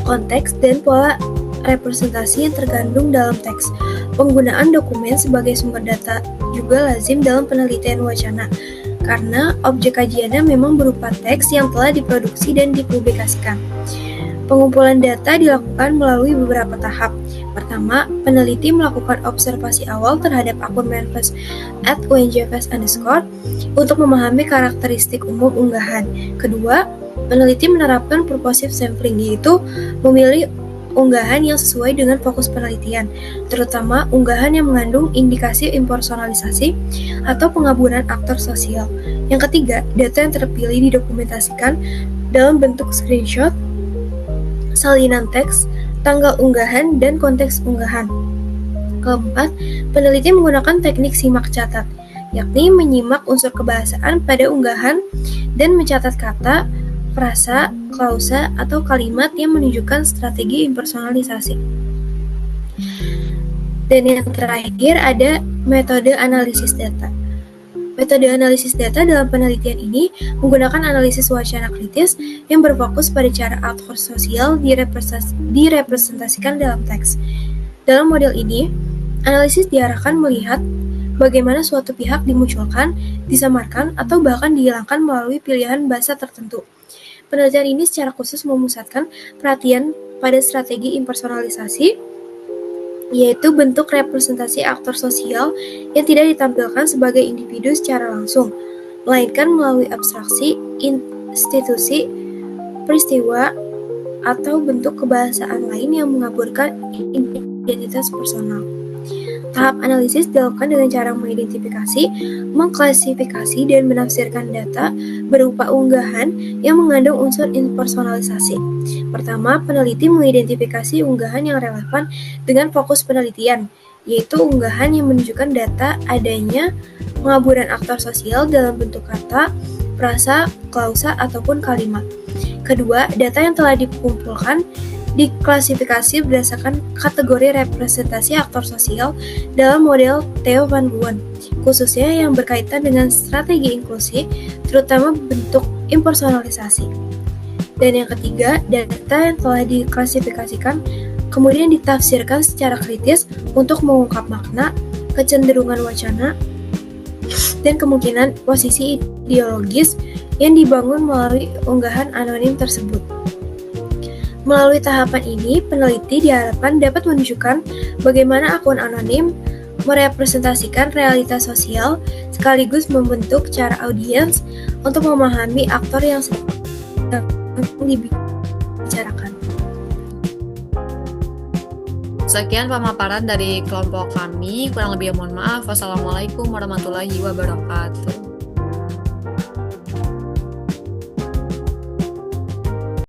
S2: konteks, dan pola representasi yang terkandung dalam teks. Penggunaan dokumen sebagai sumber data juga lazim dalam penelitian wacana, karena objek kajiannya memang berupa teks yang telah diproduksi dan dipublikasikan. Pengumpulan data dilakukan melalui beberapa tahap. Pertama, peneliti melakukan observasi awal terhadap akun Manifest @unjfs_ untuk memahami karakteristik umum unggahan. Kedua, peneliti menerapkan purposive sampling, yaitu memilih unggahan yang sesuai dengan fokus penelitian, terutama unggahan yang mengandung indikasi impersonalisasi atau pengaburan aktor sosial. Yang ketiga, data yang terpilih didokumentasikan dalam bentuk screenshot, salinan teks, tanggal unggahan, dan konteks unggahan. Keempat, peneliti menggunakan teknik simak catat, yakni menyimak unsur kebahasaan pada unggahan dan mencatat kata, frasa, klausa, atau kalimat yang menunjukkan strategi impersonalisasi. Dan yang terakhir ada metode analisis data. Metode analisis data dalam penelitian ini menggunakan analisis wacana kritis yang berfokus pada cara aktor sosial direpresentasikan dalam teks. Dalam model ini, analisis diarahkan melihat bagaimana suatu pihak dimunculkan, disamarkan, atau bahkan dihilangkan melalui pilihan bahasa tertentu. Penelitian ini secara khusus memusatkan perhatian pada strategi impersonalisasi, yaitu bentuk representasi aktor sosial yang tidak ditampilkan sebagai individu secara langsung, melainkan melalui abstraksi, institusi, peristiwa, atau bentuk kebahasaan lain yang mengaburkan identitas personal. Tahap analisis dilakukan dengan cara mengidentifikasi, mengklasifikasi, dan menafsirkan data berupa unggahan yang mengandung unsur impersonalisasi. Pertama, peneliti mengidentifikasi unggahan yang relevan dengan fokus penelitian, yaitu unggahan yang menunjukkan data adanya pengaburan aktor sosial dalam bentuk kata, frasa, klausa, ataupun kalimat. Kedua, data yang telah dikumpulkan diklasifikasi berdasarkan kategori representasi aktor sosial dalam model Theo van Leeuwen, khususnya yang berkaitan dengan strategi inklusi, terutama bentuk impersonalisasi. Dan yang ketiga, data yang telah diklasifikasikan kemudian ditafsirkan secara kritis untuk mengungkap makna, kecenderungan wacana, dan kemungkinan posisi ideologis yang dibangun melalui unggahan anonim tersebut. Melalui tahapan ini, peneliti diharapkan dapat menunjukkan bagaimana akun anonim merepresentasikan realitas sosial sekaligus membentuk cara audiens untuk memahami aktor yang sedang dibicarakan.
S1: Sekian pemaparan dari kelompok kami, kurang lebih mohon maaf. Wassalamualaikum warahmatullahi wabarakatuh.